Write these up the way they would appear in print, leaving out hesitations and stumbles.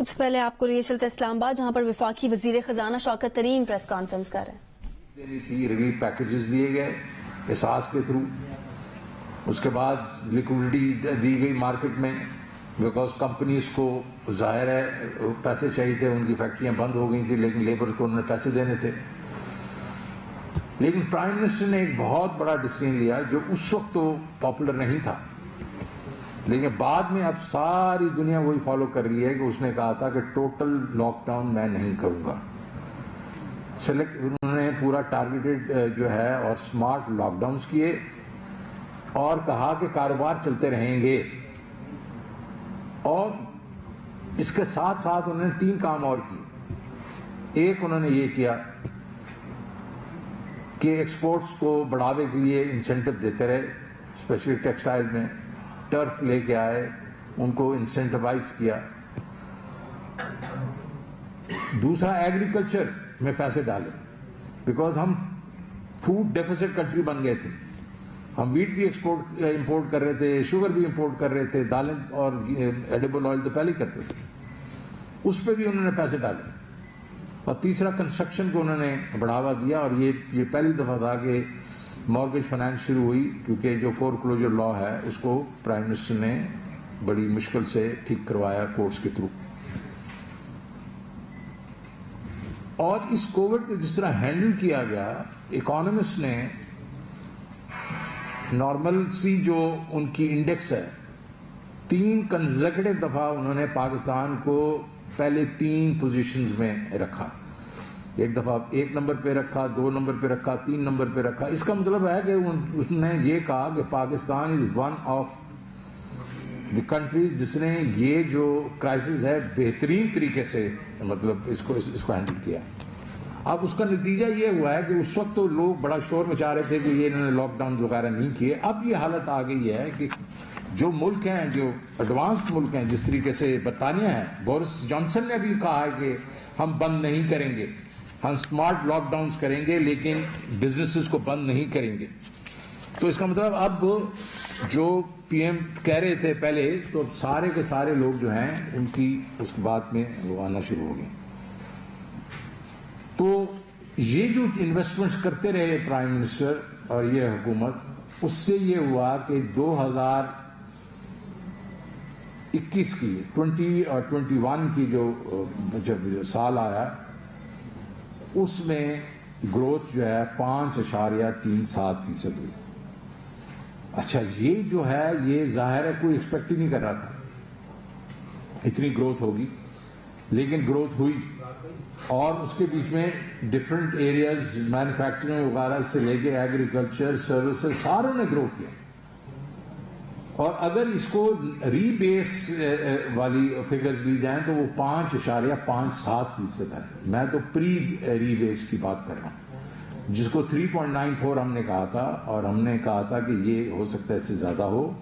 کچھ پہلے آپ کو لیے چلتے اسلام آباد جہاں پر وفاقی وزیر خزانہ شوکت ترین پریس کانفرنس کر رہے ہیں. ریلیف پیکجز دیے گئے احساس کے تھرو. اس کے بعد لیکوڈیٹی دی گئی مارکیٹ میں بیکاز کمپنیز کو ظاہر ہے پیسے چاہیے تھے. ان کی فیکٹریاں بند ہو گئی تھیں لیکن لیبر کو انہوں نے پیسے دینے تھے. لیکن پرائم منسٹر نے ایک بہت بڑا ڈیسیژن لیا جو اس وقت تو پاپولر نہیں تھا لیکن بعد میں اب ساری دنیا وہی فالو کر رہی ہے کہ اس نے کہا تھا کہ ٹوٹل لاک ڈاؤن میں نہیں کروں گا. انہوں نے پورا ٹارگیٹڈ جو ہے اور سمارٹ لاک ڈاؤنز کیے اور کہا کہ کاروبار چلتے رہیں گے. اور اس کے ساتھ ساتھ انہوں نے 3 کام اور کیے. ایک انہوں نے یہ کیا کہ ایکسپورٹس کو بڑھاوے کے لیے انسینٹو دیتے رہے اسپیشلی ٹیکسٹائل میں. ٹرف لے کے آئے ان کو انسینٹیوائز کیا. دوسرا ایگریکلچر میں پیسے ڈالے بیکاز ہم فوڈ ڈیفیسٹ کنٹری بن گئے تھے. ہم ویٹ بھی امپورٹ کر رہے تھے, شوگر بھی امپورٹ کر رہے تھے, دالیں اور ایڈیبل آئل تو پہلے ہی کرتے تھے. اس پہ بھی انہوں نے پیسے ڈالے. اور تیسرا کنسٹرکشن کو انہوں نے بڑھاوا دیا اور یہ پہلی دفعہ تھا کہ مارگیج فائنانس شروع ہوئی کیونکہ جو فور کلوجر لا ہے اس کو پرائم منسٹر نے بڑی مشکل سے ٹھیک کروایا کورٹس کے تھرو. اور اس کووڈ کو جس طرح ہینڈل کیا گیا, اکانومسٹ نے نارمل سی جو ان کی انڈیکس ہے 3 کنزیکٹو دفعہ انہوں نے پاکستان کو پہلے 3 پوزیشنز میں رکھا. ایک دفعہ 1 نمبر پہ رکھا, 2 نمبر پہ رکھا, 3 نمبر پہ رکھا. اس کا مطلب ہے کہ اس نے یہ کہا کہ Pakistan is one of the countries جس نے یہ جو کرائسس ہے بہترین طریقے سے مطلب اس کو ہینڈل کیا. اب اس کا نتیجہ یہ ہوا ہے کہ اس وقت تو لوگ بڑا شور مچا رہے تھے کہ یہ انہوں نے لاک ڈاؤن وغیرہ نہیں کیے. اب یہ حالت آ گئی ہے کہ جو ملک ہیں, جو ایڈوانسڈ ملک ہیں, جس طریقے سے برطانیہ ہے, بورس جانسن نے بھی کہا ہے کہ ہم بند نہیں کریں گے, ہم سمارٹ لاک ڈاؤنز کریں گے لیکن بزنسز کو بند نہیں کریں گے. تو اس کا مطلب اب جو پی ایم کہہ رہے تھے پہلے تو سارے کے سارے لوگ جو ہیں ان کی اس بات میں وہ آنا شروع ہو گئے. تو یہ جو انویسٹمنٹس کرتے رہے پرائم منسٹر اور یہ حکومت, اس سے یہ ہوا کہ 2021 کی 20 اور 21 کی جو سال آیا اس میں گروتھ جو ہے 5.37% ہوئی. اچھا یہ جو ہے یہ ظاہر ہے کوئی ایکسپیکٹ ہی نہیں کر رہا تھا اتنی گروتھ ہوگی, لیکن گروتھ ہوئی. اور اس کے بیچ میں ڈفرینٹ ایریاز مینوفیکچرنگ وغیرہ سے لے کے ایگریکلچر سروسز ساروں نے گرو کیا. اور اگر اس کو ری بیس والی فگرز لی جائیں تو وہ 5.57% ہے. میں تو پری ری بیس کی بات کر رہا ہوں جس کو 3.94 ہم نے کہا تھا, اور ہم نے کہا تھا کہ یہ ہو سکتا ہے اس سے زیادہ ہو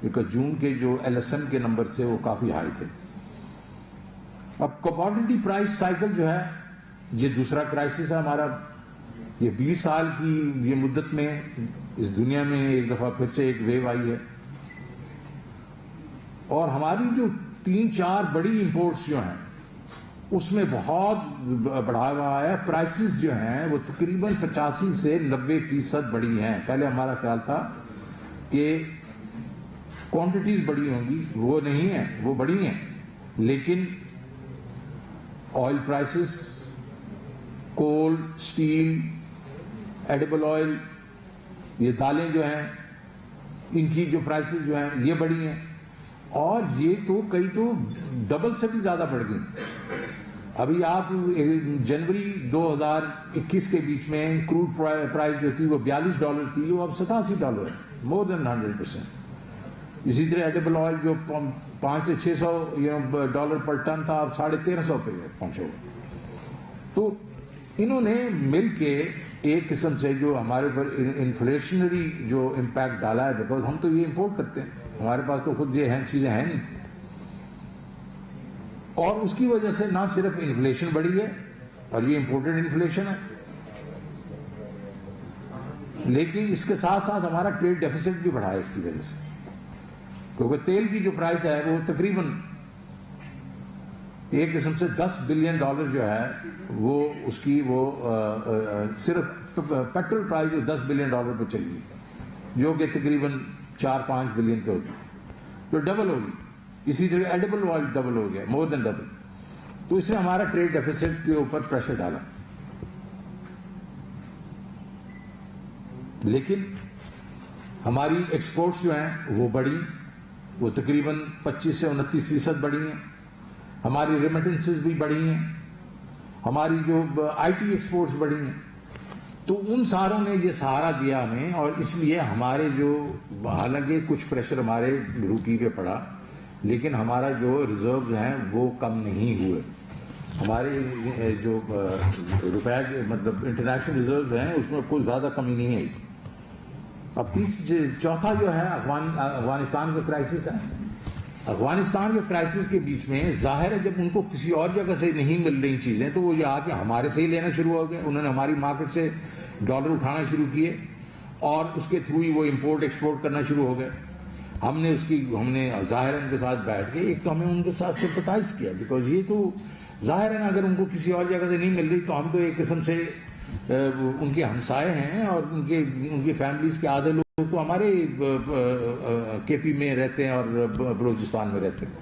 کیونکہ جون کے جو ایل ایس ایم کے نمبر سے وہ کافی ہائی تھے. اب کموڈٹی پرائس سائیکل جو ہے یہ دوسرا کرائسس ہے ہمارا. یہ 20 سال کی یہ مدت میں اس دنیا میں ایک دفعہ پھر سے ایک ویو آئی ہے. اور ہماری جو 3-4 بڑی امپورٹس جو ہیں اس میں بہت بڑھاوا آیا. پرائسز جو ہیں وہ تقریباً 85 سے 90% بڑی ہیں. پہلے ہمارا خیال تھا کہ کوانٹیٹیز بڑی ہوں گی, وہ نہیں ہیں, وہ بڑی ہیں, لیکن آئل پرائسز, کول, سٹیل, ایڈیبل آئل, یہ دالیں جو ہیں ان کی جو پرائسز جو ہیں یہ بڑی ہیں. اور یہ تو کئی تو ڈبل سے بھی زیادہ بڑھ گئی. ابھی آپ جنوری 2021 کے بیچ میں کروڈ پرائس جو تھی وہ $42 تھی, وہ اب $87 ہے, مور دین 100%. اسی طرح ایڈیبل آئل جو 500 سے 600 ڈالر پر ٹن تھا اب 1350 پہ پہنچا ہوا. تو انہوں نے مل کے ایک قسم سے جو ہمارے پر انفلیشنری جو امپیکٹ ڈالا ہے, بیکاز ہم تو یہ امپورٹ کرتے ہیں, ہمارے پاس تو خود یہ چیزیں ہیں نہیں. اور اس کی وجہ سے نہ صرف انفلیشن بڑھی ہے اور یہ امپورٹڈ انفلیشن ہے, لیکن اس کے ساتھ ساتھ ہمارا ٹریڈ ڈیفیسٹ بھی بڑھا ہے اس کی وجہ سے, کیونکہ تیل کی جو پرائس ہے وہ تقریباً ایک قسم سے $10 بلین جو ہے وہ اس کی وہ صرف پیٹرول پرائز $10 بلین پہ چلی گئی، جو کہ تقریباً 4-5 بلین پہ ہوتی تھی، تو ڈبل ہوگی. اسی طرح ایڈیبل آئل ڈبل ہو گیا، مور دین ڈبل. تو اس نے ہمارا ٹریڈ ڈیفیسٹ کے اوپر پریشر ڈالا. لیکن ہماری ایکسپورٹس جو ہیں وہ بڑھی، وہ تقریباً 25 سے 29% بڑھی ہیں. ہماری ریمیٹنسز بھی بڑھی ہیں، ہماری جو آئی ٹی ایکسپورٹس بڑھی ہیں. تو ان ساروں نے یہ سہارا دیا ہمیں، اور اس لیے ہمارے جو حالانکہ کچھ پریشر ہمارے روپی پہ پڑا، لیکن ہمارا جو ریزروز ہیں وہ کم نہیں ہوئے. ہمارے جو روپے مطلب انٹرنیشنل ریزروز ہیں اس میں کوئی زیادہ کمی نہیں آئی. اب چوتھا جو ہے افغانستان کا کرائسس ہے. افغانستان کے کرائسس کے بیچ میں ظاہر ہے جب ان کو کسی اور جگہ سے نہیں مل رہی چیزیں تو وہ یہ آ کے ہمارے سے ہی لینا شروع ہو گئے. انہوں نے ہماری مارکیٹ سے ڈالر اٹھانا شروع کیے اور اس کے تھرو ہی وہ امپورٹ ایکسپورٹ کرنا شروع ہو گئے. ہم نے ظاہر ان کے ساتھ بیٹھ کے ایک تو ہمیں ان کے ساتھ سمپتھائز کیا، بیکاز یہ تو ظاہر ہے نا اگر ان کو کسی اور جگہ سے نہیں مل رہی تو ہم تو ایک قسم سے ان کے ہمسائے ہیں، اور ان کی فیملیز کے آدھے لوگ تو ہمارے کے پی میں رہتے ہیں اور بلوچستان میں رہتے ہیں.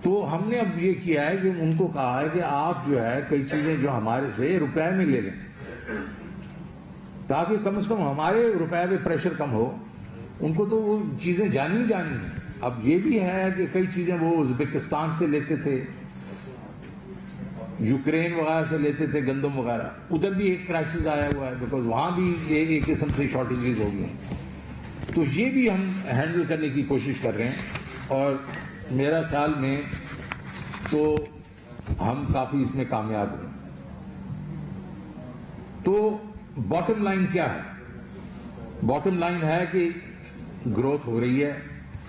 تو ہم نے اب یہ کیا ہے کہ ان کو کہا ہے کہ آپ جو ہے کئی چیزیں جو ہمارے سے روپے میں لے لیں تاکہ کم از کم ہمارے روپے پہ پریشر کم ہو. ان کو تو وہ چیزیں جانی ہیں. اب یہ بھی ہے کہ کئی چیزیں وہ ازبکستان سے لیتے تھے، یوکرین وغیرہ سے لیتے تھے، گندم وغیرہ. ادھر بھی ایک کرائسس آیا ہوا ہے بیکاز وہاں بھی ایک قسم سے شارٹیجز ہو گئی ہیں. تو یہ بھی ہم ہینڈل کرنے کی کوشش کر رہے ہیں، اور میرا خیال میں تو ہم کافی اس میں کامیاب ہوئے. تو باٹم لائن کیا ہے؟ باٹم لائن ہے کہ گروتھ ہو رہی ہے.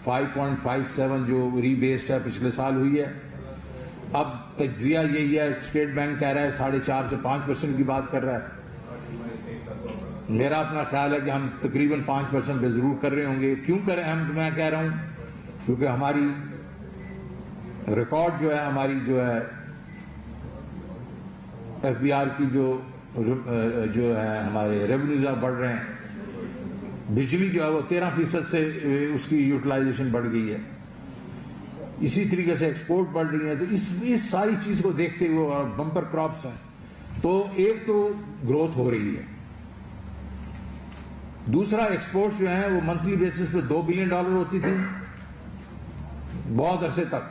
5.57 جو ری بیسڈ ہے پچھلے سال ہوئی ہے. اب تجزیہ یہی ہے، اسٹیٹ بینک کہہ رہا ہے 4.5 سے 5% کی بات کر رہا ہے. میرا اپنا خیال ہے کہ ہم تقریباً 5% پہ ضرور کر رہے ہوں گے. کیوں کریں ہم؟ میں کہہ رہا ہوں کیونکہ ہماری ریکارڈ جو ہے، ہماری جو ہے ایف بی آر کی جو ہے ہمارے ریونیوز بڑھ رہے ہیں. بجلی جو ہے وہ 13% سے اس کی یوٹیلائزیشن بڑھ گئی ہے. اسی طریقے سے ایکسپورٹ بڑھ رہی ہے. تو اس ساری چیز کو دیکھتے ہوئے اور بمپر کراپس ہیں تو ایک تو گروتھ ہو رہی ہے. دوسرا ایکسپورٹس جو ہیں وہ منتھلی بیسس پہ $2 بلین ہوتی تھی بہت عرصے تک،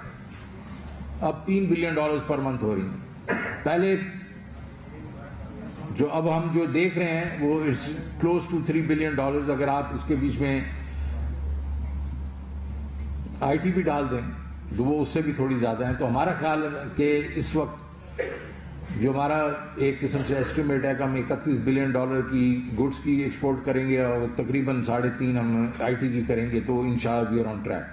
اب $3 بلین پر منتھ ہو رہی ہیں. پہلے جو اب ہم جو دیکھ رہے ہیں وہ کلوز ٹو $3 بلین. اگر آپ اس کے بیچ میں آئی ٹی بھی ڈال دیں تو وہ اس سے بھی تھوڑی زیادہ ہیں. تو ہمارا خیال ہے کہ اس وقت جو ہمارا ایک قسم سے ایسٹیمیٹ ہے کہ ہم $31 بلین کی گڈس کی ایکسپورٹ کریں گے اور تقریباً 3.5 ہم آئی ٹی کی کریں گے، تو انشاءاللہ وی آر آن ٹریک.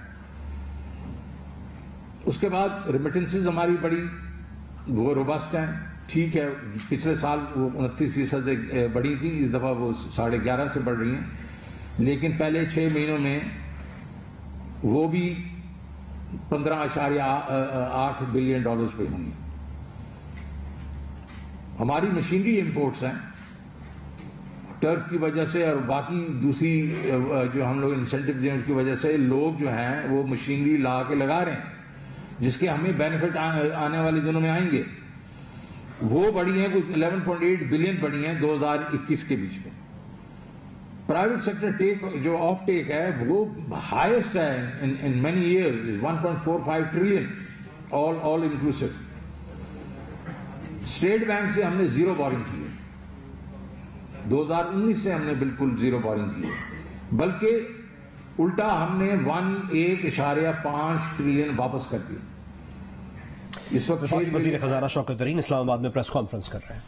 اس کے بعد ریمیٹنسز ہماری بڑی وہ روبسٹ ہیں. ٹھیک ہے پچھلے سال وہ 29% بڑھی تھی، اس دفعہ وہ 11.5 سے بڑھ رہی ہیں، لیکن پہلے 6 مہینوں میں وہ بھی $15.8 بلین پہ ہوں گی. ہماری مشینری امپورٹس ہیں ٹرف کی وجہ سے اور باقی دوسری جو ہم لوگ انسینٹیوز ہیں اس کی وجہ سے لوگ جو ہیں وہ مشینری لا کے لگا رہے ہیں، جس کے ہمیں بینیفٹ آنے والے دنوں میں آئیں گے. وہ بڑی ہیں کچھ 11.8 بلین بڑی ہیں 2021 کے بیچ میں. پرائیویٹ سیکٹر جو آف ٹیک ہے وہ ہائیسٹ ہے in many years, 1.45 trillion all inclusive. State bank سے ہم نے زیرو بورنگ کی ہے، 2019 سے ہم نے بالکل زیرو بورنگ کی ہے، بلکہ الٹا ہم نے 1.5 ٹریلین واپس کر دی. اس وقت وزیر خزانہ شوکت ترین اسلام آباد میں پریس کانفرنس کر رہے ہیں.